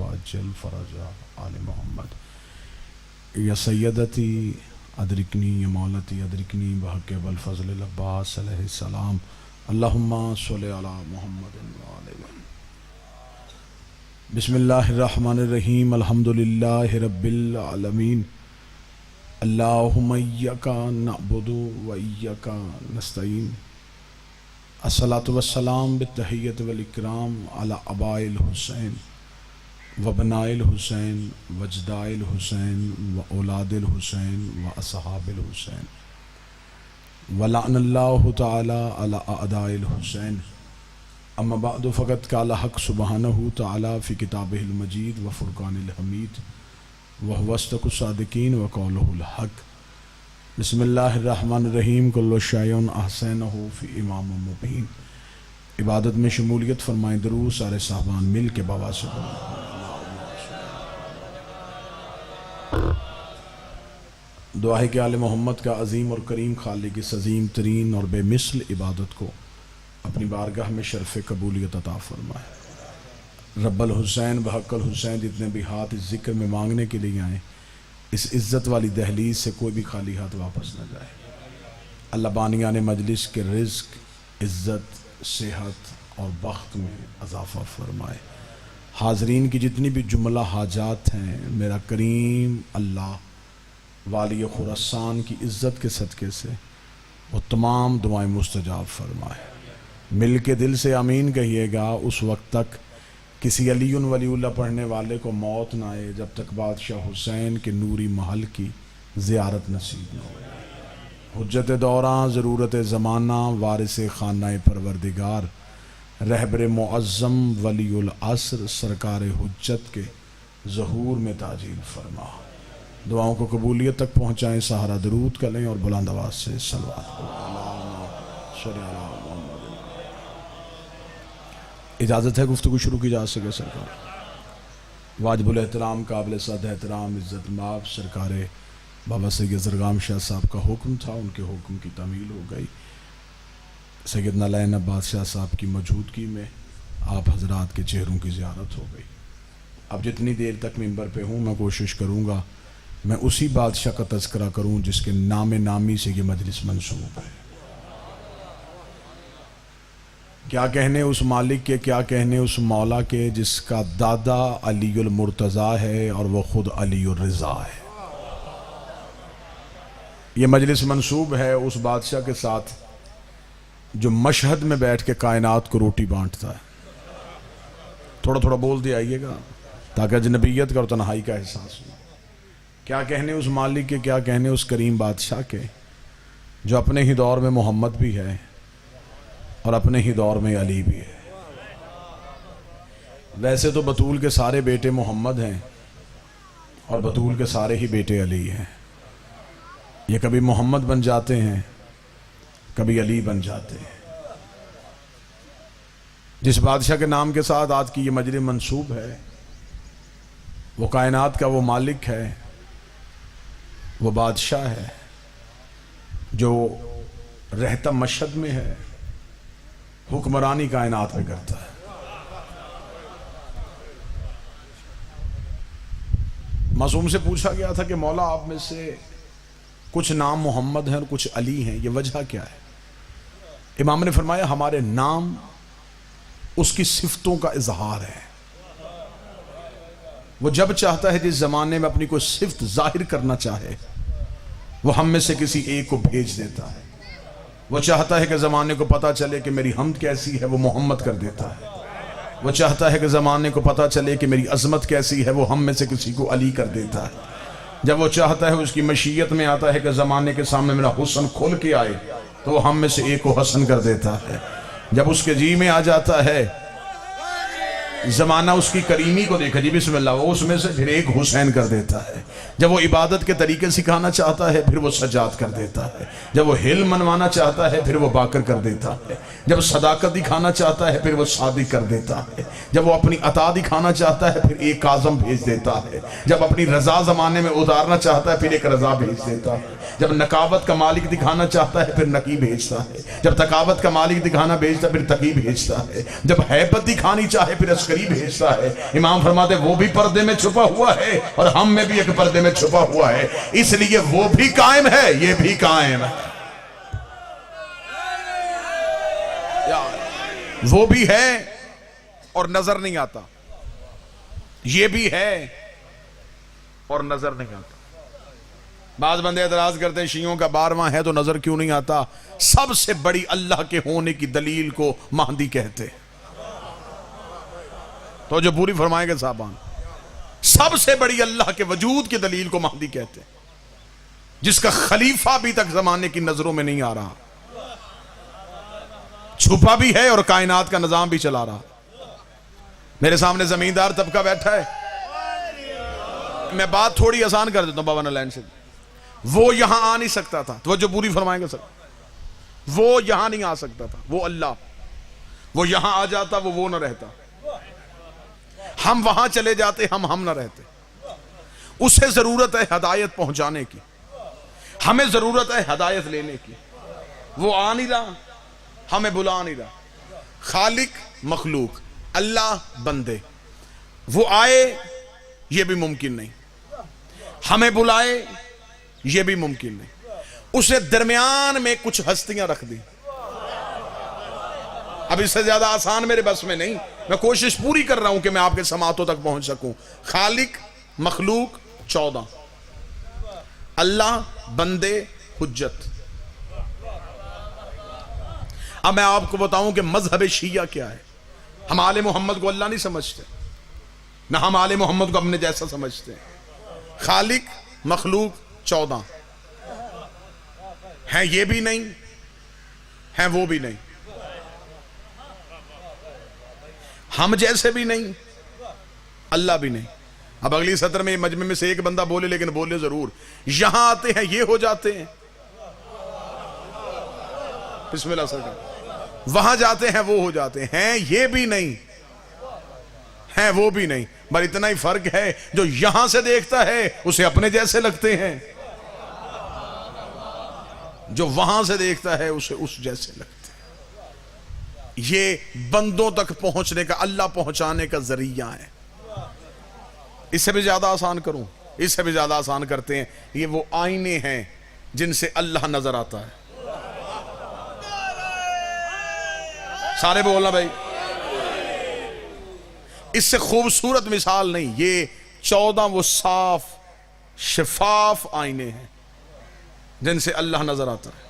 وعجل fridge آل محمد یا سیدتی ادرکنی یا مولتی ادرکنی بحق ابوالفضل العباس علیہ السلام اللہم صلی علی محمد وعلی بسم اللہ الرحمن الرحیم الحمدللہ رب العالمین اللہم ایک نعبد و ایک نستعین الصلاة والسلام بالتحیت والاکرام علی اباء الحسین وابناء الحسین وجداء الحسین و اولاد الحسین و اصحاب الحسین ولعن اللہ تعالی علی اعداء الحسین اما بعد فقد قال حق سبحانہ تعالی فی کتابہ المجید و فرقان الحمید وهو اصدق الصادقین وقولہ الحق بسم اللہ الرحمن الرحیم کل شیء احسنہ فی امام مبین عبادت میں شمولیت فرمائیں درود سارے صحابان مل کے بابا سے دعا ہے کہ آل محمد کا عظیم اور کریم خالق اس عظیم ترین اور بے مثل عبادت کو اپنی بارگاہ میں شرف قبولیت عطا فرمائے۔ رب الحسین بحق الحسین جتنے بھی ہاتھ اس ذکر میں مانگنے کے لیے آئیں اس عزت والی دہلیز سے کوئی بھی خالی ہاتھ واپس نہ جائے۔ اللہ بانیان مجلس کے رزق، عزت، صحت اور بخت میں اضافہ فرمائے۔ حاضرین کی جتنی بھی جملہ حاجات ہیں میرا کریم اللہ والی خراسان کی عزت کے صدقے سے وہ تمام دعائیں مستجاب فرمائے۔ مل کے دل سے آمین کہیے گا۔ اس وقت تک کسی علی ولی اللہ پڑھنے والے کو موت نہ آئے جب تک بادشاہ حسین کے نوری محل کی زیارت نصیب نہ ہو۔ حجت دوراں ضرورت زمانہ وارث خانہ پروردگار رہبر معظم ولی العصر سرکار حجت کے ظہور میں تعجیل فرما۔ دعاؤں کو قبولیت تک پہنچائیں، سہارا درود کریں اور بلند آواز سے صلوات پڑھیں۔ اجازت ہے گفتگو شروع کی جا سکے سرکار؟ واجب الاحترام قابل صد احترام عزت مآب سرکار بابا سید زرگام شاہ صاحب کا حکم تھا، ان کے حکم کی تعمیل ہو گئی۔ سیدنا لعین عباس شاہ صاحب کی موجودگی میں آپ حضرات کے چہروں کی زیارت ہو گئی۔ اب جتنی دیر تک ممبر پہ ہوں میں کوشش کروں گا میں اسی بادشاہ کا تذکرہ کروں جس کے نام نامی سے یہ مجلس منسوب ہے۔ کیا کہنے اس مالک کے، کیا کہنے اس مولا کے جس کا دادا علی المرتضیٰ ہے اور وہ خود علی الرضا ہے۔ یہ مجلس منسوب ہے اس بادشاہ کے ساتھ جو مشہد میں بیٹھ کے کائنات کو روٹی بانٹتا ہے۔ تھوڑا تھوڑا بول دے آئیے گا تاکہ اجنبیت کا اور تنہائی کا احساس ہو۔ کیا کہنے اس مالک کے، کیا کہنے اس کریم بادشاہ کے جو اپنے ہی دور میں محمد بھی ہے اور اپنے ہی دور میں علی بھی ہے۔ ویسے تو بطول کے سارے بیٹے محمد ہیں اور بطول کے سارے ہی بیٹے علی ہیں۔ یہ کبھی محمد بن جاتے ہیں کبھی علی بن جاتے ہیں۔ جس بادشاہ کے نام کے ساتھ آج کی یہ مجلس منسوب ہے وہ کائنات کا وہ مالک ہے، وہ بادشاہ ہے جو رہتا مشہد میں ہے، حکمرانی کائنات میں کرتا ہے۔ معصوم سے پوچھا گیا تھا کہ مولا آپ میں سے کچھ نام محمد ہیں اور کچھ علی ہیں، یہ وجہ کیا ہے؟ امام نے فرمایا ہمارے نام اس کی صفتوں کا اظہار ہے۔ وہ جب چاہتا ہے جس زمانے میں اپنی کوئی صفت ظاہر کرنا چاہے وہ ہم میں سے کسی ایک کو بھیج دیتا ہے۔ وہ چاہتا ہے کہ زمانے کو پتہ چلے کہ میری حمد کیسی ہے، وہ محمد کر دیتا ہے۔ وہ چاہتا ہے کہ زمانے کو پتہ چلے کہ میری عظمت کیسی ہے، وہ ہم میں سے کسی کو علی کر دیتا ہے۔ جب وہ چاہتا ہے اس کی مشیت میں آتا ہے کہ زمانے کے سامنے میرا حسن کھل کے آئے تو وہ ہم میں سے ایک کو حسن کر دیتا ہے۔ جب اس کے جی میں آ جاتا ہے زمانہ اس کی کریمی کو دیکھا جی بسم اللہ، وہ اس میں سے پھر ایک حسین کر دیتا ہے۔ جب وہ عبادت کے طریقے سکھانا چاہتا ہے پھر وہ سجاد کر دیتا ہے۔ جب وہ حلم منوانا چاہتا ہے پھر وہ باقر کر دیتا ہے۔ جب صداقت دکھانا چاہتا ہے پھر وہ صادق کر دیتا ہے۔ جب وہ اپنی عطا دکھانا چاہتا ہے پھر ایک کاظم بھیج دیتا ہے۔ جب اپنی رضا زمانے میں اتارنا چاہتا ہے پھر ایک رضا بھیج دیتا ہے۔ جب نکاوت کا مالک دکھانا چاہتا ہے پھر نقی بھیجتا ہے۔ جب تقاوت کا مالک دکھانا بھیجتا ہے پھر تقی بھیجتا ہے۔ جب حیبت دکھانی چاہے پھر عشق عسکری بھیجتا ہے، امام فرماتے وہ بھی پردے میں چھپا ہوا ہے اور ہم میں بھی ایک پردے میں چھپا ہوا ہے، اس لیے وہ بھی قائم ہے، یہ بھی قائم ہے، وہ بھی ہے اور نظر نہیں آتا، یہ بھی ہے اور نظر نہیں آتا۔ بعض بندے اعتراض کرتے ہیں شیعوں کا 12واں ہے تو نظر کیوں نہیں آتا؟ سب سے بڑی اللہ کے ہونے کی دلیل کو مہدی کہتے، تو جو پوری فرمائیں گے صاحبان، سب سے بڑی اللہ کے وجود کی دلیل کو مہدی کہتے، جس کا خلیفہ ابھی تک زمانے کی نظروں میں نہیں آ رہا، چھپا بھی ہے اور کائنات کا نظام بھی چلا رہا۔ میرے سامنے زمیندار طبقہ بیٹھا ہے، میں بات تھوڑی آسان کر دیتا ہوں بابا نالین سے، وہ یہاں آ نہیں سکتا تھا، تو جو پوری فرمائیں گے سر، وہ یہاں نہیں آ سکتا تھا، وہ اللہ، وہ یہاں آ جاتا وہ نہ رہتا، ہم وہاں چلے جاتے ہم نہ رہتے، اسے ضرورت ہے ہدایت پہنچانے کی، ہمیں ضرورت ہے ہدایت لینے کی، وہ آ نہیں رہا، ہمیں بلا نہیں رہا، خالق مخلوق، اللہ بندے، وہ آئے یہ بھی ممکن نہیں، ہمیں بلائے یہ بھی ممکن نہیں، اسے درمیان میں کچھ ہستیاں رکھ دی۔ اب اس سے زیادہ آسان میرے بس میں نہیں، میں کوشش پوری کر رہا ہوں کہ میں آپ کے سماعتوں تک پہنچ سکوں۔ خالق مخلوق 14، اللہ بندے حجت۔ اب میں آپ کو بتاؤں کہ مذہب شیعہ کیا ہے۔ ہم آل محمد کو اللہ نہیں سمجھتے، نہ ہم آل محمد کو اپنے جیسا سمجھتے ہیں۔ خالق مخلوق 14 ہیں، یہ بھی نہیں ہیں، وہ بھی نہیں، ہم جیسے بھی نہیں، اللہ بھی نہیں۔ اب اگلی سطر میں مجمع میں سے ایک بندہ بولے، لیکن بولے ضرور، یہاں آتے ہیں یہ ہو جاتے ہیں، بسم اللہ سرکار، وہاں جاتے ہیں وہ ہو جاتے ہیں، یہ بھی نہیں ہیں، وہ بھی نہیں، بس اتنا ہی فرق ہے، جو یہاں سے دیکھتا ہے اسے اپنے جیسے لگتے ہیں، جو وہاں سے دیکھتا ہے اسے اس جیسے لگتے ہیں۔ یہ بندوں تک پہنچنے کا، اللہ پہنچانے کا ذریعہ ہے۔ اس سے بھی زیادہ آسان کروں، اس سے بھی زیادہ آسان کرتے ہیں، یہ وہ آئینے ہیں جن سے اللہ نظر آتا ہے۔ سارے بولنا بھائی، اس سے خوبصورت مثال نہیں، یہ 14 وہ صاف شفاف آئینے ہیں جن سے اللہ نظر آتا ہے۔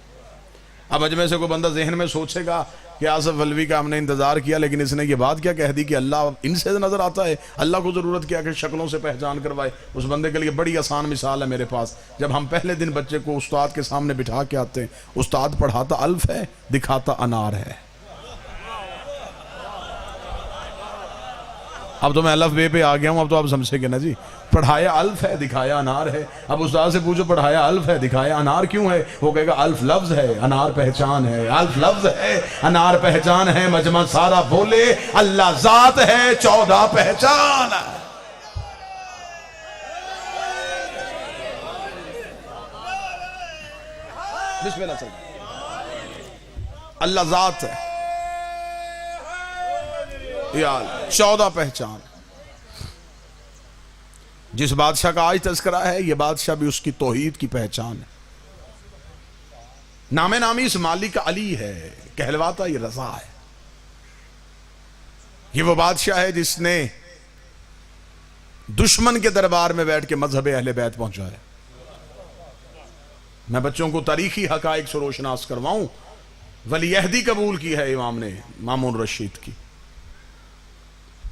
اب اجمے سے کوئی بندہ ذہن میں سوچے گا کہ آصف علوی کا ہم نے انتظار کیا، لیکن اس نے یہ بات کیا کہہ دی کہ اللہ ان سے نظر آتا ہے، اللہ کو ضرورت کیا کہ شکلوں سے پہچان کروائے۔ اس بندے کے لیے بڑی آسان مثال ہے میرے پاس۔ جب ہم پہلے دن بچے کو استاد کے سامنے بٹھا کے آتے ہیں، استاد پڑھاتا الف ہے، دکھاتا انار ہے۔ اب تو میں الف بے پہ آ گیا ہوں، اب تو آپ سمجھے گے نا جی، پڑھایا الف ہے دکھایا انار ہے۔ اب استاد سے پوچھو پڑھایا الف ہے دکھایا انار کیوں ہے، وہ کہے گا الف لفظ ہے انار پہچان ہے، الف لفظ ہے انار پہچان ہے، مجمع سارا بولے اللہ ذات ہے 14 پہچان ہے۔ بسم اللہ اللہ ذات ہے، یار 14 پہچان۔ جس بادشاہ کا آج تذکرہ ہے، یہ بادشاہ بھی اس کی توحید کی پہچان ہے۔ نام نامی اس مالک کا علی ہے، کہلواتا یہ رضا ہے۔ یہ وہ بادشاہ ہے جس نے دشمن کے دربار میں بیٹھ کے مذہب اہل بیت پہنچایا۔ میں بچوں کو تاریخی حقائق سے روشناس کرواؤں، ولی عہدی قبول کی ہے امام نے، مامون رشید کی۔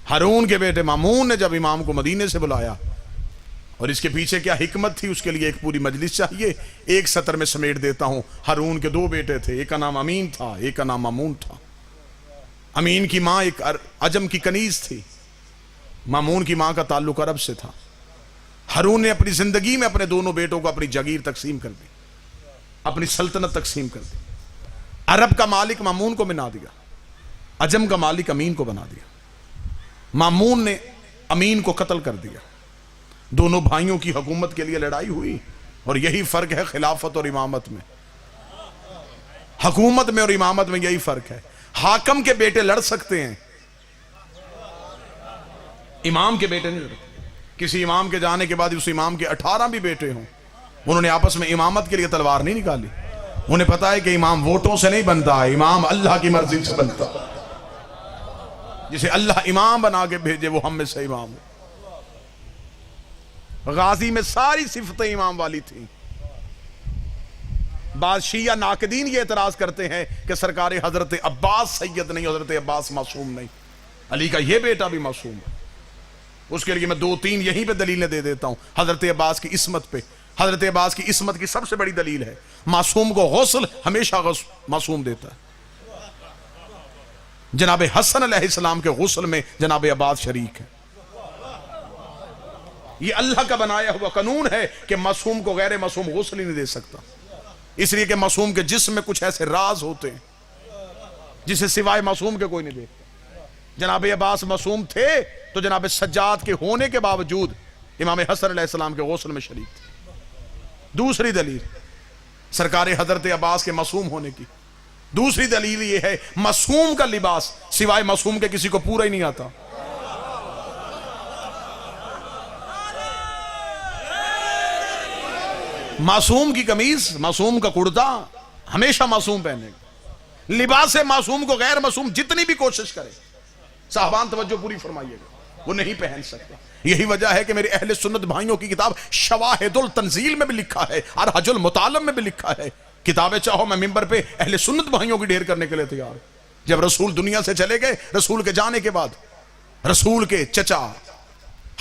ہارون کے بیٹے مامون نے جب امام کو مدینے سے بلایا، اور اس کے پیچھے کیا حکمت تھی اس کے لیے ایک پوری مجلس چاہیے، ایک سطر میں سمیٹ دیتا ہوں۔ ہارون کے 2 بیٹے تھے، ایک کا نام امین تھا، ایک کا نام مامون تھا۔ امین کی ماں ایک عجم کی کنیز تھی، مامون کی ماں کا تعلق عرب سے تھا۔ ہارون نے اپنی زندگی میں اپنے دونوں بیٹوں کو اپنی جگیر تقسیم کر دی، اپنی سلطنت تقسیم کر دی۔ عرب کا مالک مامون کو بنا دیا، عجم کا مالک امین کو بنا دیا۔ مامون نے امین کو قتل کر دیا۔ دونوں بھائیوں کی حکومت کے لیے لڑائی ہوئی، اور یہی فرق ہے خلافت اور امامت میں، حکومت میں اور امامت میں یہی فرق ہے۔ حاکم کے بیٹے لڑ سکتے ہیں، امام کے بیٹے نہیں رکھتے۔ کسی امام کے جانے کے بعد اس امام کے 18 بھی بیٹے ہوں، انہوں نے آپس میں امامت کے لیے تلوار نہیں نکالی۔ انہیں پتا ہے کہ امام ووٹوں سے نہیں بنتا، امام اللہ کی مرضی سے بنتا۔ جسے اللہ امام بنا کے بھیجے وہ ہم میں سے امام ہو۔ غازی میں ساری صفتیں امام والی تھیں۔ بعض شیعہ ناقدین یہ اعتراض کرتے ہیں کہ سرکار حضرت عباس سید نہیں، حضرت عباس معصوم نہیں، علی کا یہ بیٹا بھی معصوم ہے۔ اس کے لیے میں 2-3 یہیں پہ دلیلیں دے دیتا ہوں حضرت عباس کی عصمت پہ۔ حضرت عباس کی عصمت کی سب سے بڑی دلیل ہے معصوم کو غسل ہمیشہ معصوم دیتا ہے۔ جناب حسن علیہ السلام کے غسل میں جناب عباس شریک ہے۔ یہ اللہ کا بنایا ہوا قانون ہے کہ معصوم کو غیر معصوم غسل ہی نہیں دے سکتا، اس لیے کہ معصوم کے جسم میں کچھ ایسے راز ہوتے ہیں جسے سوائے معصوم کے کوئی نہیں دیکھتا۔ جناب عباس معصوم تھے تو جناب سجاد کے ہونے کے باوجود امام حسن علیہ السلام کے غسل میں شریک تھے۔ دوسری دلیل سرکار حضرت عباس کے معصوم ہونے کی دوسری دلیل یہ ہے معصوم کا لباس سوائے معصوم کے کسی کو پورا ہی نہیں آتا۔ معصوم کی قمیض، معصوم کا کرتا ہمیشہ معصوم پہنے گا۔ لباس معصوم کو غیر معصوم جتنی بھی کوشش کرے، صاحبان توجہ پوری فرمائیے گا، وہ نہیں پہن سکتا۔ یہی وجہ ہے کہ میرے اہل سنت بھائیوں کی کتاب شواہد التنزیل میں بھی لکھا ہے اور حج المطالب میں بھی لکھا ہے، کتابیں چاہو میں ممبر پہ اہل سنت بھائیوں کی ڈھیر کرنے کے لیے تیار۔ جب رسول دنیا سے چلے گئے، رسول کے جانے کے بعد رسول کے چچا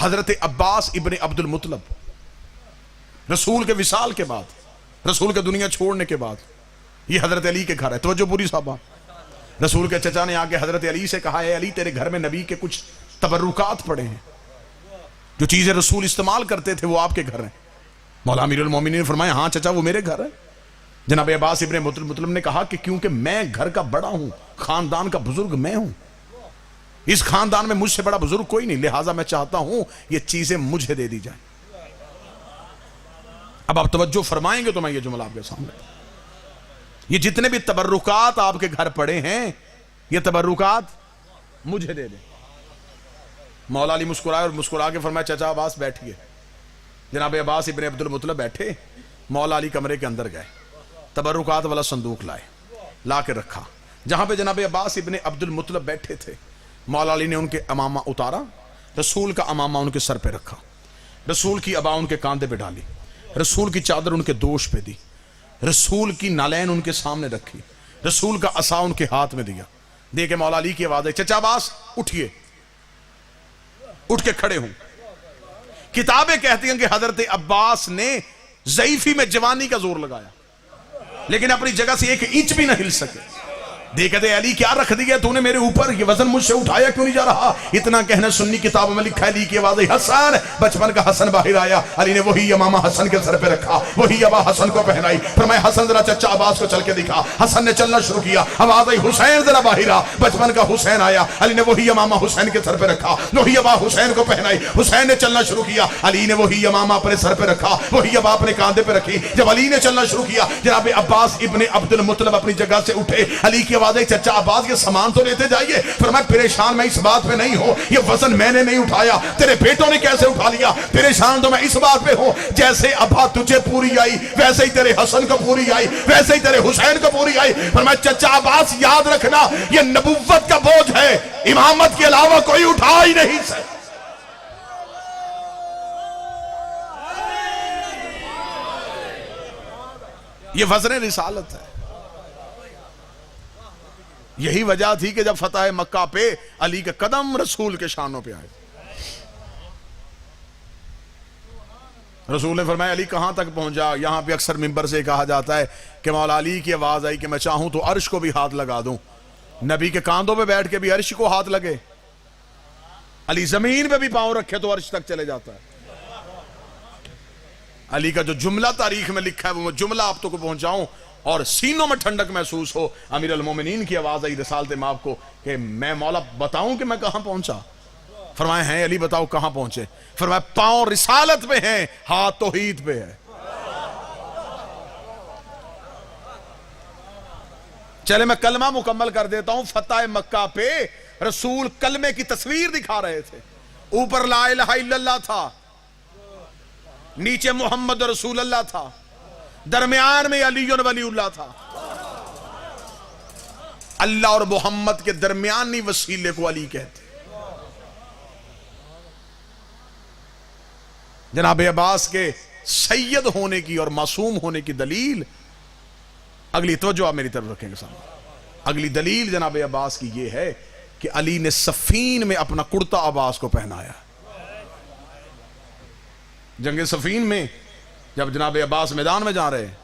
حضرت عباس ابن عبد المطلب، رسول کے وصال کے بعد، رسول کے دنیا چھوڑنے کے بعد، یہ حضرت علی کے گھر ہے۔ توجہ پوری صاحبہ، رسول کے چچا نے آ کے حضرت علی سے کہا ہے علی تیرے گھر میں نبی کے کچھ تبرکات پڑے ہیں، جو چیزیں رسول استعمال کرتے تھے وہ آپ کے گھر ہیں۔ مولا امیر المومنین نے فرمایا ہاں چچا وہ میرے گھر ہے۔ جناب عباس ابن مطلب نے کہا کہ کیونکہ میں گھر کا بڑا ہوں، خاندان کا بزرگ میں ہوں، اس خاندان میں مجھ سے بڑا بزرگ کوئی نہیں، لہٰذا میں چاہتا ہوں یہ چیزیں مجھے دے دی جائیں۔ اب آپ توجہ فرمائیں گے تو میں یہ جملہ آپ کے سامنے، یہ جتنے بھی تبرکات آپ کے گھر پڑے ہیں یہ تبرکات مجھے دے دیں۔ مولا علی مسکرائے اور مسکرا کے فرمایا چچا عباس بیٹھیے۔ جناب عباس ابن عبد المطلب بیٹھے، مولا علی کمرے کے اندر گئے، تبرکات والا صندوق لائے، لا کے رکھا جہاں پہ جناب عباس ابن عبد المطلب بیٹھے تھے۔ مولا علی نے ان کے امامہ اتارا، رسول کا امامہ ان کے سر پہ رکھا، رسول کی عبا ان کے کاندھے پہ ڈالی، رسول کی چادر ان کے دوش پہ دی، رسول کی نالین ان کے سامنے رکھی، رسول کا عصا ان کے ہاتھ میں دیا۔ دے کے مولا علی کی آواز ہے چچا عباس اٹھئے، اٹھ کے کھڑے ہوں۔ کتابیں کہتی ہیں کہ حضرت عباس نے ضعیفی میں جوانی کا زور لگایا لیکن اپنی جگہ سے 1 انچ بھی نہ ہل سکے۔ دیکھتے علی کیا رکھ دیا تو نے میرے اوپر، یہ وزن مجھ سے اٹھایا کیوں نہیں جا رہا؟ اتنا کہنا سنی کتابوں میں لکھا ہے، علی کی آواز حسن، بچپن کا حسن باہر آیا، علی نے وہی امامہ حسن کے سر پہ رکھا، وہی عبا حسن کو پہنائی، فرمایا حسن ذرا چچا عباس کو چل کے دکھا۔ حسن نے چلنا شروع کیا، آواز آئی حسین ذرا باہر آ، بچپن کا حسین آیا، علی نے وہی امامہ حسین کے سر پہ رکھا، وہی عبا حسین کو پہنائی، حسین نے چلنا شروع کیا، علی نے وہی امامہ اپنے سر پہ رکھا، وہی عبا اپنے کاندھے پہ رکھی۔ جب علی نے چلنا شروع کیا، جناب عباس ابن عبد المطلب اپنی جگہ سے اٹھے، علی کی آواز آئی چچا عباس یہ سامان تو لیتے جائیے۔ فرمایا پریشان میں اس بات پہ نہیں ہوں، یہ وزن میں نے نہیں اٹھایا، تیرے بیٹوں نے کیسے اٹھا لیا؟ پریشان تو میں اس بات پہ ہوں جیسے ابا تجھے پوری آئی ویسے ہی تیرے حسن کو پوری آئی، ویسے ہی تیرے حسین کو پوری آئی۔ فرمایا چچا عباس یاد رکھنا یہ نبوت کا بوجھ ہے، امامت کے علاوہ کوئی اٹھا ہی نہیں سکتا۔ یہ وزن رسالت ہے۔ یہی وجہ تھی کہ جب فتح مکہ پہ علی کے قدم رسول کے شانوں پہ آئے، رسول نے فرمایا علی کہاں تک پہنچا؟ یہاں پہ اکثر ممبر سے کہا جاتا ہے کہ مولا علی کی آواز آئی کہ میں چاہوں تو عرش کو بھی ہاتھ لگا دوں، نبی کے کاندھوں پہ بیٹھ کے بھی عرش کو ہاتھ لگے، علی زمین پہ بھی پاؤں رکھے تو عرش تک چلے جاتا ہے۔ علی کا جو جملہ تاریخ میں لکھا ہے وہ جملہ آپ تو کو پہنچاؤں اور سینوں میں ٹھنڈک محسوس ہو۔ امیر المومنین کی آواز آئی رسالت مآب کو کہ میں مولا بتاؤں کہ میں کہاں پہنچا؟ فرمایا ہیں علی بتاؤ کہاں پہنچے؟ فرمایا پاؤں رسالت پہ ہیں، ہاتھ توحید پہ ہے۔ چلے میں کلمہ مکمل کر دیتا ہوں۔ فتح مکہ پہ رسول کلمے کی تصویر دکھا رہے تھے، اوپر لا الہ الا اللہ تھا، نیچے محمد رسول اللہ تھا، درمیان میں علی ولی اللہ تھا۔ اللہ اور محمد کے درمیانی وسیلے کو علی کہتے۔ جناب عباس کے سید ہونے کی اور معصوم ہونے کی دلیل، اگلی توجہ آپ میری طرف رکھیں گے سامنے، اگلی دلیل جناب عباس کی یہ ہے کہ علی نے صفین میں اپنا کرتا عباس کو پہنایا۔ جنگ صفین میں جب جناب عباس میدان میں جا رہے ہیں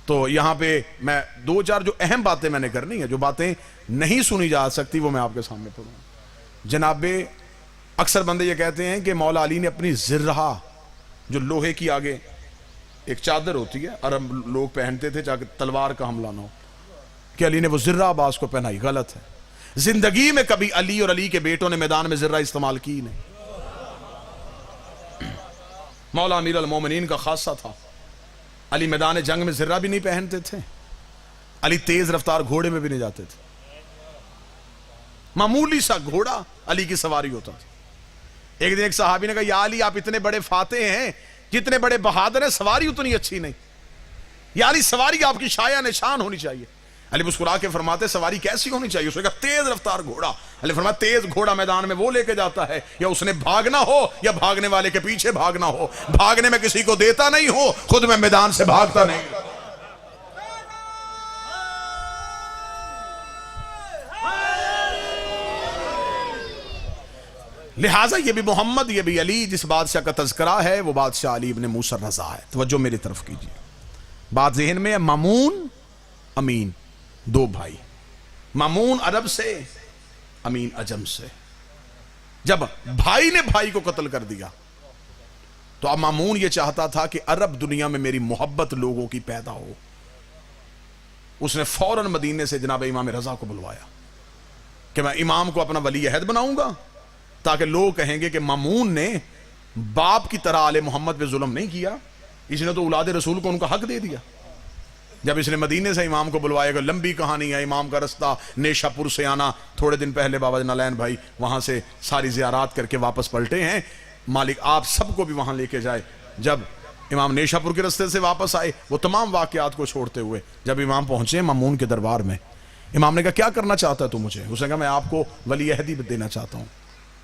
تو یہاں پہ میں دو چار جو اہم باتیں میں نے کرنی ہیں، جو باتیں نہیں سنی جا سکتی وہ میں آپ کے سامنے پڑھوں۔ جناب اکثر بندے یہ کہتے ہیں کہ مولا علی نے اپنی زرہ، جو لوہے کی آگے ایک چادر ہوتی ہے عرب لوگ پہنتے تھے تاکہ تلوار کا حملہ نہ ہو، کہ علی نے وہ زرہ عباس کو پہنائی، غلط ہے۔ زندگی میں کبھی علی اور علی کے بیٹوں نے میدان میں زرہ استعمال کی نہیں۔ مولا امیر المومنین کا خاصہ تھا، علی میدان جنگ میں زرہ بھی نہیں پہنتے تھے، علی تیز رفتار گھوڑے میں بھی نہیں جاتے تھے، معمولی سا گھوڑا علی کی سواری ہوتا تھا۔ ایک دن ایک صحابی نے کہا یا علی آپ اتنے بڑے فاتح ہیں، جتنے بڑے بہادر ہیں، سواری اتنی اچھی نہیں، یا علی سواری آپ کی شایع نشان ہونی چاہیے۔ علی مسکرا کے فرماتے سواری کیسی ہونی چاہیے؟ اس نے کہا تیز رفتار گھوڑا۔ علی فرمایا تیز گھوڑا میدان میں وہ لے کے جاتا ہے یا اس نے بھاگنا ہو یا بھاگنے والے کے پیچھے بھاگنا ہو، بھاگنے میں کسی کو دیتا نہیں ہو، خود میں میدان سے بھاگتا نہیں۔ لہٰذا یہ بھی محمد، یہ بھی علی، جس بادشاہ کا تذکرہ ہے وہ بادشاہ علی ابن موسیٰ الرضا ہے۔ توجہ میری طرف کیجیے، بات ذہن میں ہے۔ مامون، امین، دو بھائی، مامون عرب سے، امین عجم سے۔ جب بھائی نے بھائی کو قتل کر دیا تو اب مامون یہ چاہتا تھا کہ عرب دنیا میں میری محبت لوگوں کی پیدا ہو۔ اس نے فوراً مدینے سے جناب امام رضا کو بلوایا کہ میں امام کو اپنا ولی عہد بناؤں گا، تاکہ لوگ کہیں گے کہ مامون نے باپ کی طرح آل محمد پہ ظلم نہیں کیا، اس نے تو اولاد رسول کو ان کا حق دے دیا۔ جب اس نے مدینے سے امام کو بلوائے گا، لمبی کہانی ہے، امام کا رستہ نیشا پور سے آنا، تھوڑے دن پہلے بابا جنالین بھائی وہاں سے ساری زیارات کر کے واپس پلٹے ہیں، مالک آپ سب کو بھی وہاں لے کے جائے۔ جب امام نیشا پور کے رستے سے واپس آئے، وہ تمام واقعات کو چھوڑتے ہوئے جب امام پہنچے مامون کے دربار میں، امام نے کہا کیا کرنا چاہتا ہے تو مجھے؟ اس نے کہا میں آپ کو ولی عہدی دینا چاہتا ہوں،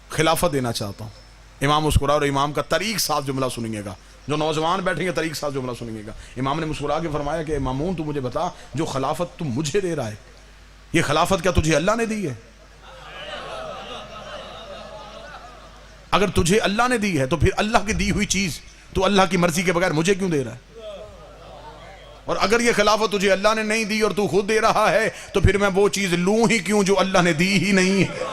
خلافت دینا چاہتا ہوں۔ امام مسکرا، اور امام کا طریق ساز جملہ سنیے گا، جو نوجوان بیٹھیں گے طریق ساز جملہ سنیے گا۔ امام نے مسکرا کے فرمایا کہ مامون تو مجھے بتا، جو خلافت تم مجھے دے رہا ہے، یہ خلافت کیا تجھے اللہ نے دی ہے؟ اگر تجھے اللہ نے دی ہے تو پھر اللہ کی دی ہوئی چیز تو اللہ کی مرضی کے بغیر مجھے کیوں دے رہا ہے؟ اور اگر یہ خلافت تجھے اللہ نے نہیں دی اور تو خود دے رہا ہے تو پھر میں وہ چیز لوں ہی کیوں جو اللہ نے دی ہی نہیں ہے؟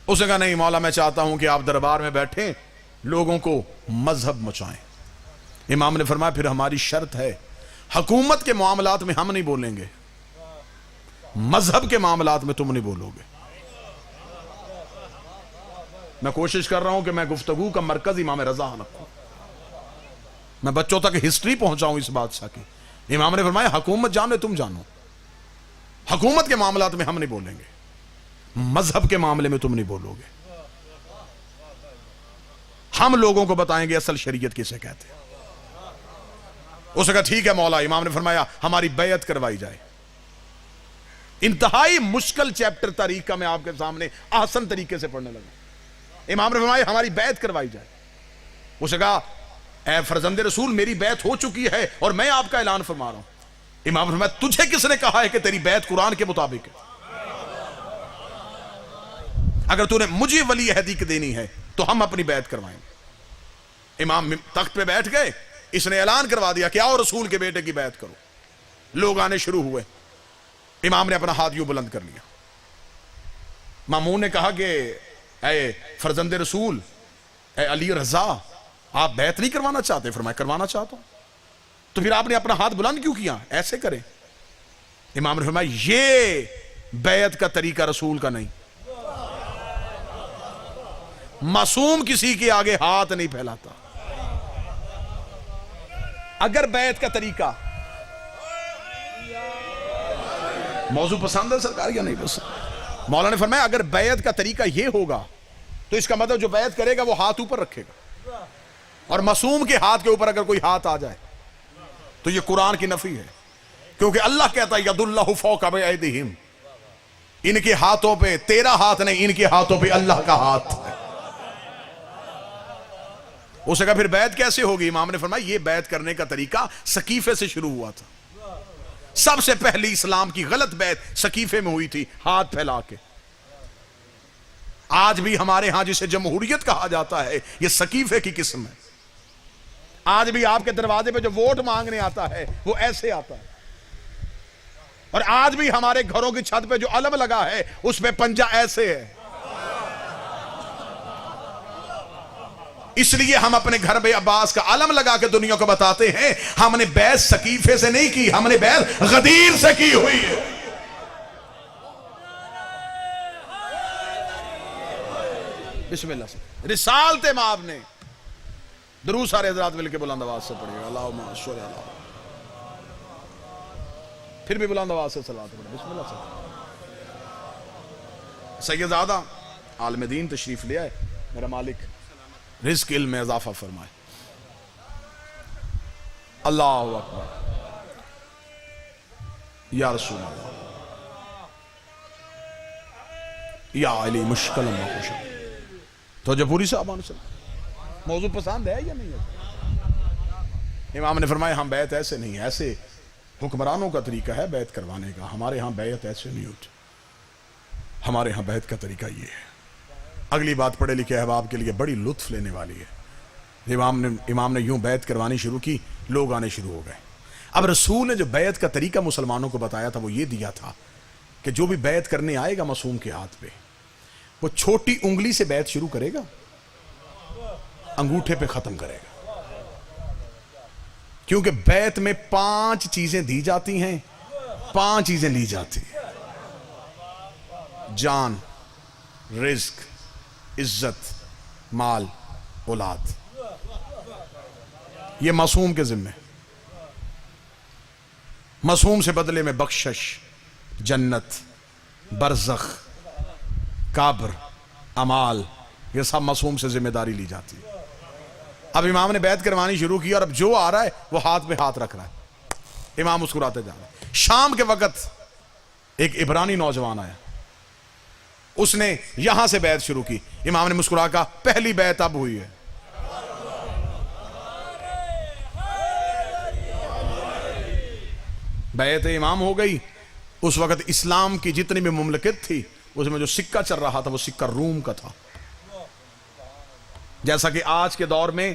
اس نے کہا نہیں مولا، میں چاہتا ہوں کہ آپ دربار میں بیٹھیں، لوگوں کو مذہب مچائیں۔ امام نے فرمایا پھر ہماری شرط ہے، حکومت کے معاملات میں ہم نہیں بولیں گے، مذہب کے معاملات میں تم نہیں بولو گے۔ میں کوشش کر رہا ہوں کہ میں گفتگو کا مرکز امام رضا رکھوں، میں بچوں تک ہسٹری پہنچاؤں اس بادشاہ کی۔ امام نے فرمایا حکومت جانے تم جانو، حکومت کے معاملات میں ہم نہیں بولیں گے، مذہب کے معاملے میں تم نہیں بولو گے، ہم لوگوں کو بتائیں گے اصل شریعت کسے کہتے ہیں۔ اس نے کہا ٹھیک ہے مولا۔ امام نے فرمایا ہماری بیعت کروائی جائے۔ انتہائی مشکل چیپٹر تاریخ کا میں آپ کے سامنے آسان طریقے سے پڑھنے لگا۔ امام نے فرمایا ہماری بیعت کروائی جائے۔ اس نے کہا اے فرزند رسول میری بیعت ہو چکی ہے اور میں آپ کا اعلان فرما رہا ہوں۔ امام نے فرمایا تجھے کس نے کہا ہے کہ تیری بیعت قرآن کے مطابق ہے؟ اگر تو نے مجھے ولی عہدی کی دینی ہے تو ہم اپنی بیعت کروائیں گے۔ امام تخت پہ بیٹھ گئے، اس نے اعلان کروا دیا کہ آؤ رسول کے بیٹے کی بیعت کرو۔ لوگ آنے شروع ہوئے، امام نے اپنا ہاتھ یوں بلند کر لیا۔ مامون نے کہا کہ اے فرزند رسول، اے علی رضا، آپ بیعت نہیں کروانا چاہتے؟ فرمایا کروانا چاہتا ہوں۔ تو پھر آپ نے اپنا ہاتھ بلند کیوں کیا؟ ایسے کریں۔ امام نے فرمایا یہ بیعت کا طریقہ رسول کا نہیں، معصوم کسی کے آگے ہاتھ نہیں پھیلاتا۔ اگر بیعت کا طریقہ، موضوع پسند ہے سرکار یا نہیں پسند؟ مولا نے فرمایا اگر بیعت کا طریقہ یہ ہوگا تو اس کا مطلب جو بیعت کرے گا وہ ہاتھ اوپر رکھے گا، اور معصوم کے ہاتھ کے اوپر اگر کوئی ہاتھ آ جائے تو یہ قرآن کی نفی ہے، کیونکہ اللہ کہتا ہے ید اللہ فوق ایدیہم، ان کے ہاتھوں پہ تیرا ہاتھ نہیں، ان کے ہاتھوں پہ اللہ کا ہاتھ ہے۔ اس نے کہا پھر بیعت کیسے ہوگی؟ امام نے فرمایا یہ بیعت کرنے کا طریقہ سقیفے سے شروع ہوا تھا۔ سب سے پہلی اسلام کی غلط بیعت سقیفے میں ہوئی تھی، ہاتھ پھیلا کے۔ آج بھی ہمارے ہاں جسے جمہوریت کہا جاتا ہے یہ سقیفے کی قسم ہے۔ آج بھی آپ کے دروازے پہ جو ووٹ مانگنے آتا ہے وہ ایسے آتا ہے، اور آج بھی ہمارے گھروں کی چھت پہ جو علم لگا ہے اس پہ پنجہ ایسے ہے۔ اس لیے ہم اپنے گھر بے عباس کا علم لگا کے دنیا کو بتاتے ہیں ہم نے بیعت سقیفے سے نہیں کی، ہم نے بیعت غدیر سے کی ہوئی ہے۔ بسم اللہ سے رسالت مآب نے درود سارے حضرات مل کے بلند آواز سے پڑھیے گا، اللہم صلی اللہ، پھر بھی بلند آواز سے صلوات پڑھیں، بسم اللہ سے۔ سیدزادہ عالم دین تشریف لے آئے، میرا مالک رزق علم میں اضافہ فرمائے۔ اللہ اکبر، یا رسول اللہ، یا علی مشکل اللہ خوشا۔ تو جو پوری صاحبان سے موضوع پسند ہے یا نہیں ہے؟ امام نے فرمایا ہم بیعت ایسے نہیں، ایسے حکمرانوں کا طریقہ ہے بیعت کروانے کا، ہمارے ہاں بیعت ایسے نہیں ہوتی، ہمارے ہاں بیعت کا طریقہ یہ ہے۔ اگلی بات پڑھے لکھے احباب کے لیے بڑی لطف لینے والی ہے۔ امام نے یوں بیعت کروانی شروع کی، لوگ آنے شروع ہو گئے۔ اب رسول نے جو بیعت کا طریقہ مسلمانوں کو بتایا تھا وہ یہ دیا تھا کہ جو بھی بیعت کرنے آئے گا معصوم کے ہاتھ پہ، وہ چھوٹی انگلی سے بیعت شروع کرے گا، انگوٹھے پہ ختم کرے گا، کیونکہ بیعت میں 5 چیزیں دی جاتی ہیں، 5 چیزیں لی جاتی ہیں: جان، رزق، عزت، مال، اولاد۔ یہ معصوم کے ذمہ، معصوم سے بدلے میں بخشش، جنت، برزخ، قبر، امال، یہ سب معصوم سے ذمہ داری لی جاتی ہے۔ اب امام نے بیعت کروانی شروع کی اور اب جو آ رہا ہے وہ ہاتھ پہ ہاتھ رکھ رہا ہے، امام مسکراتے جا رہے ہیں۔ شام کے وقت ایک عبرانی نوجوان آیا، اس نے یہاں سے بیعت شروع کی، امام نے مسکرا کہا پہلی بیعت اب ہوئی ہے۔ بیعت امام ہو گئی۔ اس وقت اسلام کی جتنی بھی مملکت تھی اس میں جو سکہ چل رہا تھا وہ سکہ روم کا تھا۔ جیسا کہ آج کے دور میں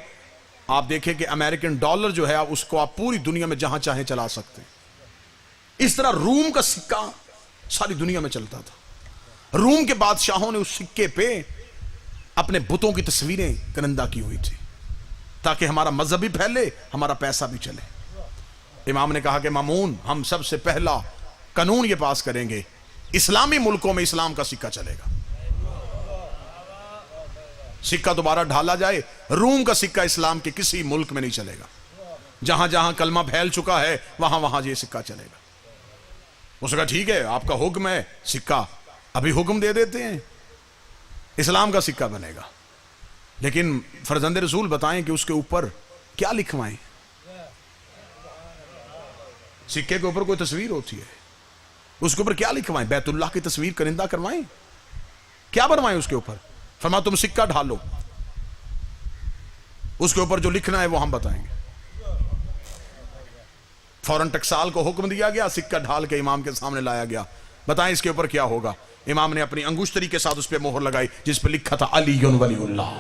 آپ دیکھیں کہ امریکن ڈالر جو ہے اس کو آپ پوری دنیا میں جہاں چاہیں چلا سکتے ہیں، اس طرح روم کا سکہ ساری دنیا میں چلتا تھا۔ روم کے بادشاہوں نے اس سکے پہ اپنے بتوں کی تصویریں کنندہ کی ہوئی تھی تاکہ ہمارا مذہب بھی پھیلے، ہمارا پیسہ بھی چلے۔ امام نے کہا کہ مامون، ہم سب سے پہلا قانون یہ پاس کریں گے اسلامی ملکوں میں اسلام کا سکہ چلے گا، سکہ دوبارہ ڈھالا جائے، روم کا سکہ اسلام کے کسی ملک میں نہیں چلے گا، جہاں جہاں کلمہ پھیل چکا ہے وہاں وہاں یہ سکہ چلے گا۔ اس نے کہا ٹھیک ہے، آپ کا حکم ہے، سکہ ابھی حکم دے دیتے ہیں، اسلام کا سکہ بنے گا، لیکن فرزند رسول بتائیں کہ اس کے اوپر کیا لکھوائیں؟ سکے کے اوپر کوئی تصویر ہوتی ہے، اس کے اوپر کیا لکھوائیں؟ بیت اللہ کی تصویر کرندہ کروائیں؟ کیا بنوائیں اس کے اوپر؟ فرمایا تم سکہ ڈھالو، اس کے اوپر جو لکھنا ہے وہ ہم بتائیں گے۔ فوراً ٹکسال کو حکم دیا گیا، سکہ ڈھال کے امام کے سامنے لایا گیا، بتائیں اس کے اوپر کیا ہوگا؟ امام نے اپنی انگشتری کے ساتھ اس پہ مہر لگائی جس پہ لکھا تھا علی ولی اللہ۔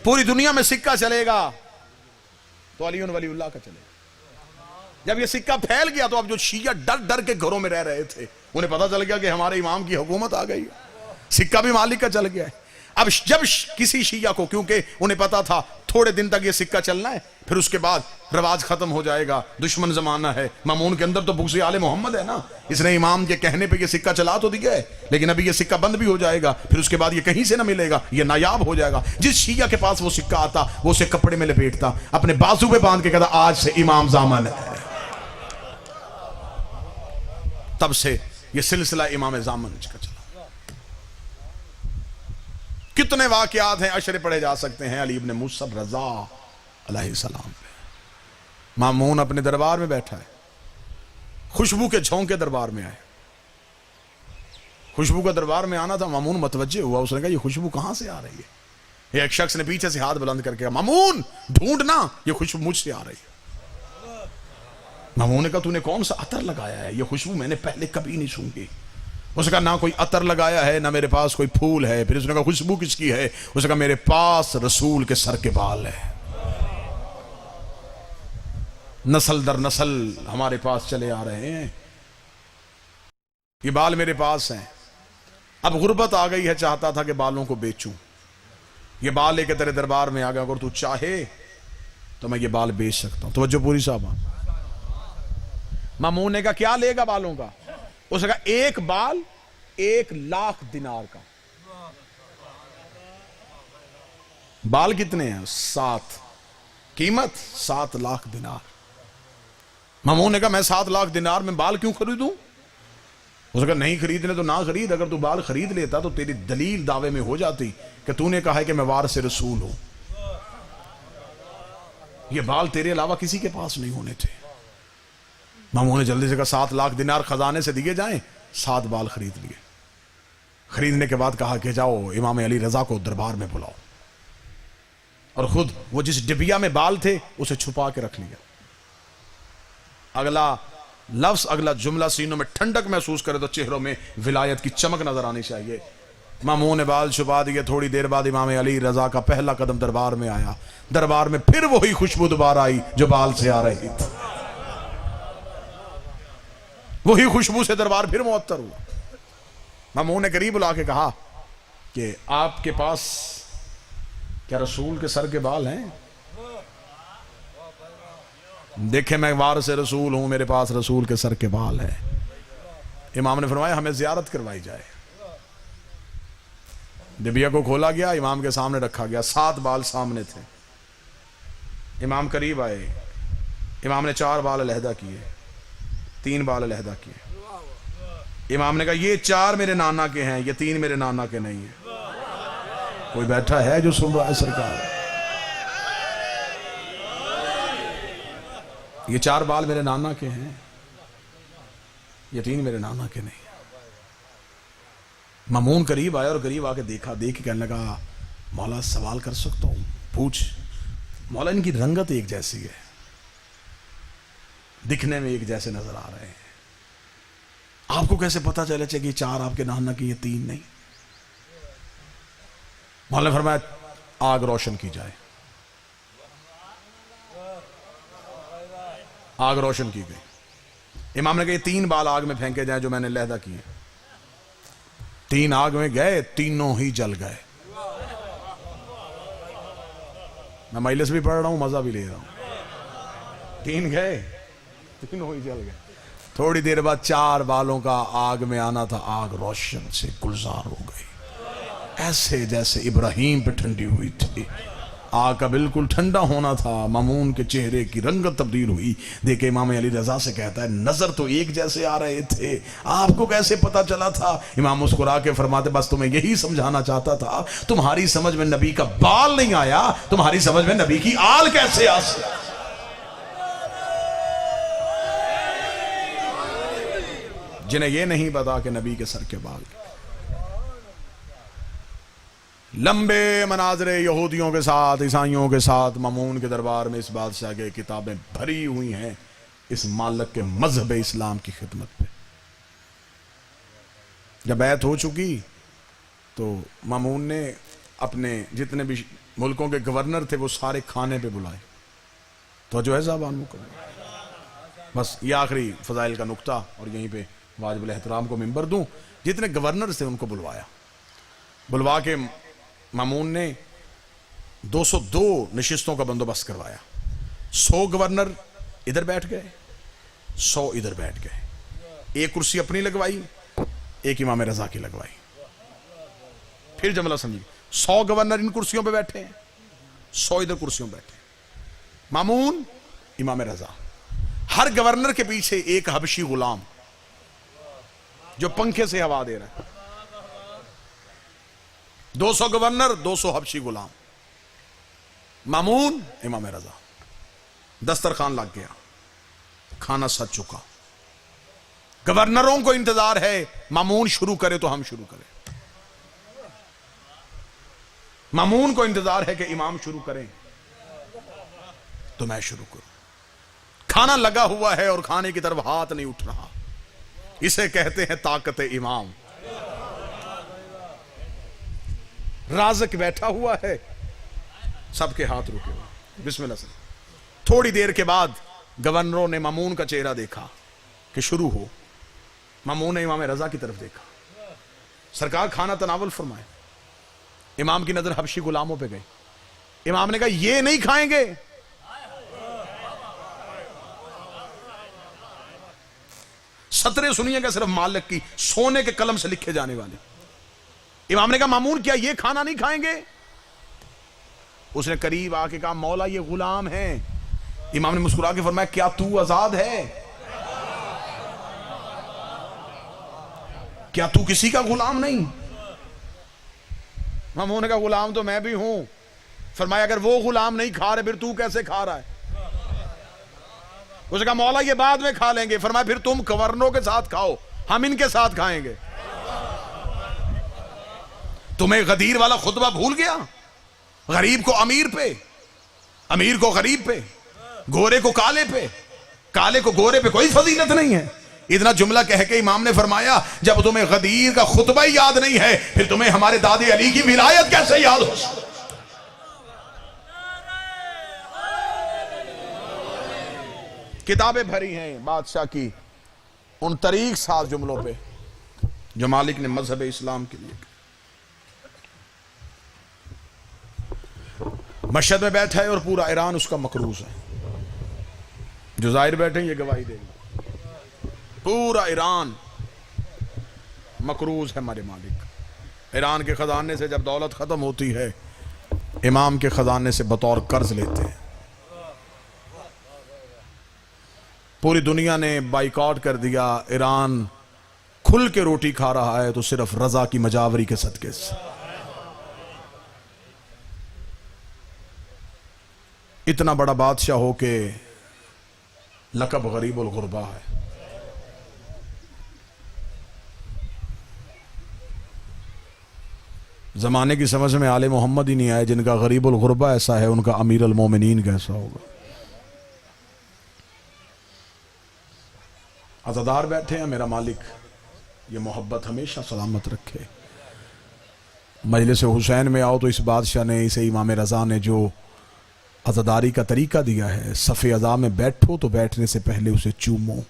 پوری دنیا میں سکہ چلے گا تو علی ولی اللہ کا چلے گا۔ جب یہ سکہ پھیل گیا تو اب جو شیعہ ڈر ڈر کے گھروں میں رہ رہے تھے انہیں پتا چل گیا کہ ہمارے امام کی حکومت آ گئی ہے، سکہ بھی مالک کا چل گیا ہے۔ اب جب کسی شیعہ کو، کیونکہ انہیں پتا تھا تھوڑے دن تک یہ سکہ چلنا ہے، پھر اس کے بعد رواج ختم ہو جائے گا، دشمن زمانہ ہے، مامون کے اندر تو بغض آل محمد ہے نا، اس نے امام کے کہنے پہ یہ سکہ چلا تو دیا ہے، لیکن ابھی یہ سکہ بند بھی ہو جائے گا، پھر اس کے بعد یہ کہیں سے نہ ملے گا، یہ نایاب ہو جائے گا۔ جس شیعہ کے پاس وہ سکہ آتا وہ اسے کپڑے میں لپیٹتا، اپنے بازو پہ باندھ کے کہتا آج سے امام زامن ہے۔ تب سے یہ سلسلہ امام زامن کا چلا۔ کتنے واقعات ہیں، عشرے پڑھے جا سکتے ہیں۔ علی ابن موسیٰ رضا علیہ السلام پہ مامون اپنے دربار میں بیٹھا ہے، خوشبو کے جھونکے دربار میں آئے، خوشبو کا دربار میں آنا تھا، مامون متوجہ ہوا، اس نے کہا یہ خوشبو کہاں سے آ رہی ہے؟ ایک شخص نے پیچھے سے ہاتھ بلند کر کے کہا مامون ڈھونڈنا، یہ خوشبو مجھ سے آ رہی ہے۔ مامون نے کہا تو نے کون سا عطر لگایا ہے؟ یہ خوشبو میں نے پہلے کبھی نہیں سونگی۔ اس نے کہا نہ کوئی عطر لگایا ہے، نہ میرے پاس کوئی پھول ہے۔ پھر اس نے کہا خوشبو کس کی ہے؟ اس نے کہا میرے پاس رسول کے سر کے بال ہے، نسل در نسل ہمارے پاس چلے آ رہے ہیں، یہ بال میرے پاس ہیں۔ اب غربت آ گئی ہے، چاہتا تھا کہ بالوں کو بیچوں، یہ بال لے کے تیرے دربار میں آ گیا، اگر تو چاہے تو میں یہ بال بیچ سکتا ہوں۔ توجہ پوری صاحبہ۔ مامون نے کہا کیا لے گا بالوں کا؟ اس نے کہا ایک بال 1,00,000 دینار کا۔ بال کتنے ہیں؟ 7، قیمت 7,00,000 دینار۔ مامون نے کہا میں 7,00,000 دینار میں بال کیوں خریدوں؟ اس نے کہا نہیں خریدنے تو نہ خرید، اگر تو بال خرید لیتا تو تیری دلیل دعوے میں ہو جاتی کہ تو نے کہا ہے کہ میں وارث رسول ہوں، یہ بال تیرے علاوہ کسی کے پاس نہیں ہونے تھے۔ مامون نے جلدی سے کہا 7,00,000 دینار خزانے سے دیے جائیں، 7 بال خرید لیے۔ خریدنے کے بعد کہا کہ جاؤ امام علی رضا کو دربار میں بلاؤ، اور خود وہ جس ڈبیا میں بال تھے اسے چھپا کے رکھ لیا۔ اگلا لفظ، اگلا جملہ سینوں میں ٹھنڈک محسوس کرے تو چہروں میں ولایت کی چمک نظر آنی چاہیے۔ مامون نے بال چھپا دیے، تھوڑی دیر بعد امام علی رضا کا پہلا قدم دربار میں آیا، دربار میں پھر وہی خوشبو دوبارہ آئی جو بال سے آ رہی تھی، وہی خوشبو سے دربار پھر معطر ہوا۔ مامون نے قریب لا کے کہا کہ آپ کے پاس کیا رسول کے سر کے بال ہیں؟ دیکھیں میں وارث رسول ہوں، میرے پاس رسول کے سر کے بال ہیں۔ امام نے فرمایا ہمیں زیارت کروائی جائے۔ ڈبیا کو کھولا گیا، امام کے سامنے رکھا گیا، 7 بال سامنے تھے۔ امام قریب آئے، امام نے 4 بال علیحدہ کیے، 3 بال علیحدہ کیے۔ امام نے کہا یہ 4 میرے نانا کے ہیں، یہ 3 میرے نانا کے نہیں ہیں۔ کوئی بیٹھا ہے جو سن رہا ہے سرکار؟ یہ 4 بال میرے نانا کے ہیں، یہ 3 میرے نانا کے نہیں۔ مامون قریب آیا اور قریب آ کے دیکھا، دیکھ کے کہنے لگا مولا سوال کر سکتا ہوں؟ پوچھ۔ مولا ان کی رنگت ایک جیسی ہے، دکھنے میں ایک جیسے نظر آ رہے ہیں، آپ کو کیسے پتا چلے کہ یہ 4 آپ کے نانا کی، یہ 3 نہیں؟ مولا نے فرمایا آگ روشن کی جائے۔ آگ روشن کی گئی۔ امام نے کہا یہ 3 بال آگ میں پھینکے جائیں جو میں نے علیحدہ کیے۔ 3 آگ میں گئے، تینوں ہی جل گئے۔ میں مجلس بھی پڑھ رہا ہوں، مزہ بھی لے رہا ہوں۔ 3 گئے، تینوں ہی جل گئے۔ تھوڑی دیر بعد 4 بالوں کا آگ میں آنا تھا، آگ روشن سے گلزار ہو گئی، ایسے جیسے ابراہیم پہ ٹھنڈی ہوئی تھی۔ آگ کا بالکل ٹھنڈا ہونا تھا، مامون کے چہرے کی رنگت تبدیل ہوئی۔ دیکھے امام علی رضا سے کہتا ہے نظر تو ایک جیسے آ رہے تھے، آپ کو کیسے پتا چلا تھا؟ امام مسکرا کے فرماتے بس تمہیں یہی سمجھانا چاہتا تھا، تمہاری سمجھ میں نبی کا بال نہیں آیا، تمہاری سمجھ میں نبی کی آل کیسے آ سکتی؟ جنہیں یہ نہیں پتا کہ نبی کے سر کے بال۔ لمبے مناظر یہودیوں کے ساتھ، عیسائیوں کے ساتھ مامون کے دربار میں اس بادشاہ کے کتابیں بھری ہوئی ہیں اس مالک کے مذہب اسلام کی خدمت پہ۔ جب بیعت ہو چکی تو مامون نے اپنے جتنے بھی ملکوں کے گورنر تھے وہ سارے کھانے پہ بلائے۔ تو جو ہے صاحبان کو بس یہ آخری فضائل کا نقطہ، اور یہیں پہ واجب الاحترام کو منبر دوں، جتنے گورنر تھے ان کو بلوایا، بلوا کے مامون نے 202 نشستوں کا بندوبست کروایا۔ 100 گورنر ادھر بیٹھ گئے، 100 ادھر بیٹھ گئے، ایک کرسی اپنی لگوائی، ایک امام رضا کی لگوائی۔ پھر جملہ سمجھیے، 100 گورنر ان کرسیوں پہ بیٹھے ہیں، 100 ادھر کرسیوں پہ بیٹھے ہیں، مامون، امام رضا، ہر گورنر کے پیچھے ایک حبشی غلام، جو پنکھے سے ہوا دے رہا ہے. 200 گورنر، 200 حبشی غلام. مامون امام رضا. دسترخوان لگ گیا، کھانا سج چکا. گورنروں کو انتظار ہے مامون شروع کرے تو ہم شروع کریں. مامون کو انتظار ہے کہ امام شروع کریں تو میں شروع کروں. کھانا لگا ہوا ہے اور کھانے کی طرف ہاتھ نہیں اٹھ رہا. اسے کہتے ہیں طاقت امام. رازق بیٹھا ہوا ہے، سب کے ہاتھ رکے ہوئے. بسم اللہ سے. تھوڑی دیر کے بعد گورنروں نے مامون کا چہرہ دیکھا کہ شروع ہو. مامون نے امام رضا کی طرف دیکھا. سرکار کھانا تناول فرمائے. امام کی نظر حبشی غلاموں پہ گئی. امام نے کہا یہ نہیں کھائیں گے. سطریں سنیے گا صرف مالک کی، سونے کے قلم سے لکھے جانے والے. امام نے کہا مامون کیا یہ کھانا نہیں کھائیں گے؟ اس نے قریب آ کے کہا مولا یہ غلام ہیں. امام نے مسکرا کے فرمایا کیا تو آزاد ہے؟ کیا تو کسی کا غلام نہیں؟ مامون نے کہا غلام تو میں بھی ہوں. فرمایا اگر وہ غلام نہیں کھا رہے پھر تو کیسے کھا رہا ہے؟ اس نے کہا مولا یہ بعد میں کھا لیں گے. فرمایا پھر تم گورنروں کے ساتھ کھاؤ، ہم ان کے ساتھ کھائیں گے. تمہیں غدیر والا خطبہ بھول گیا؟ غریب کو امیر پہ، امیر کو غریب پہ، گورے کو کالے پہ، کالے کو گورے پہ کوئی فضیلت نہیں ہے. اتنا جملہ کہہ کے امام نے فرمایا جب تمہیں غدیر کا خطبہ ہی یاد نہیں ہے پھر تمہیں ہمارے دادے علی کی ولایت کیسے یاد ہو سکتی؟ کتابیں بھری ہیں بادشاہ کی ان طریق ساز جملوں پہ جو مالک نے مذہب اسلام کے لیے. مشہد میں بیٹھا ہے اور پورا ایران اس کا مقروض ہے. جو ظاہر بیٹھے ہیں یہ گواہی دیں گے. پورا ایران مقروض ہے ہمارے مالک. ایران کے خزانے سے جب دولت ختم ہوتی ہے امام کے خزانے سے بطور قرض لیتے ہیں. پوری دنیا نے بائیکاٹ کر دیا. ایران کھل کے روٹی کھا رہا ہے تو صرف رضا کی مجاوری کے صدقے سے. اتنا بڑا بادشاہ ہو کے لقب غریب الغربا ہے. زمانے کی سمجھ میں آل محمد ہی نہیں آئے. جن کا غریب الغربا ایسا ہے ان کا امیر المومنین کیسا ہوگا. عزادار بیٹھے ہیں. میرا مالک یہ محبت ہمیشہ سلامت رکھے. مجلس حسین میں آؤ تو اس بادشاہ نے اسے امام رضا نے جو عزاداری کا طریقہ دیا ہے صف عزا میں بیٹھو تو بیٹھنے سے پہلے اسے چومو.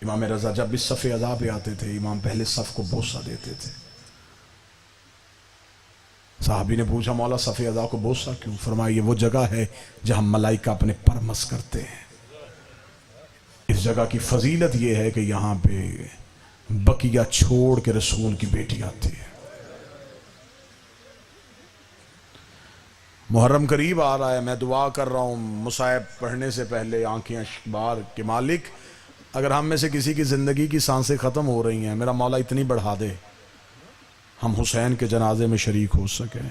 امام رضا جب اس صف عزا پہ آتے تھے امام پہلے صف کو بوسہ دیتے تھے. صحابی نے پوچھا مولا صف عزا کو بوسہ کیوں؟ فرمایا یہ وہ جگہ ہے جہاں ملائکہ اپنے پر مس کرتے ہیں. اس جگہ کی فضیلت یہ ہے کہ یہاں پہ بقیہ چھوڑ کے رسول کی بیٹی آتی ہے. محرم قریب آ رہا ہے. میں دعا کر رہا ہوں مصائب پڑھنے سے پہلے آنکھیں بار کہ مالک اگر ہم میں سے کسی کی زندگی کی سانسیں ختم ہو رہی ہیں میرا مولا اتنی بڑھا دے ہم حسین کے جنازے میں شریک ہو سکیں.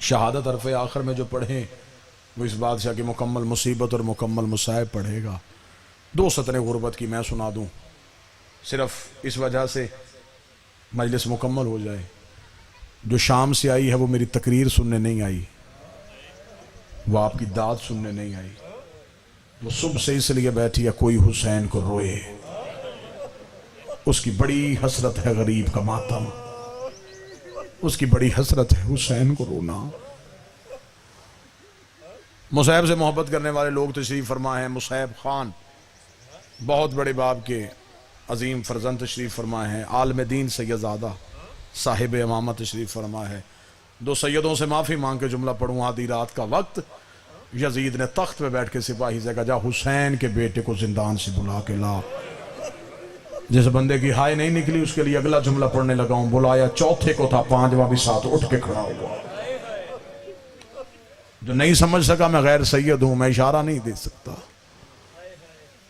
شہادت حرف آخر میں جو پڑھیں وہ اس بادشاہ کی مکمل مصیبت اور مکمل مصائب پڑھے گا. 2 سطریں غربت کی میں سنا دوں صرف اس وجہ سے مجلس مکمل ہو جائے. جو شام سے آئی ہے وہ میری تقریر سننے نہیں آئی، وہ آپ کی داد سننے نہیں آئی. وہ صبح سے اس لیے بیٹھی ہے کوئی حسین کو روئے. اس کی بڑی حسرت ہے غریب کا ماتم، اس کی بڑی حسرت ہے حسین کو رونا. مصعب سے محبت کرنے والے لوگ تشریف فرما ہیں. مصعب خان بہت بڑے باپ کے عظیم فرزند تشریف فرما ہیں. عالم دین سیدزادہ صاحب امامہ تشریف فرما ہے. 2 سیدوں سے معافی مانگ کے جملہ پڑھوں. آدھی رات کا وقت یزید نے تخت پہ بیٹھ کے سپاہی سے کہا جا حسین کے بیٹے کو زندان سے بلا کے لا. جس بندے کی ہائے نہیں نکلی اس کے لیے اگلا جملہ پڑھنے لگا ہوں. بلایا چوتھے کو تھا 5واں بھی ساتھ اٹھ کے کھڑا ہوا. جو نہیں سمجھ سکا میں غیر سید ہوں، میں اشارہ نہیں دے سکتا.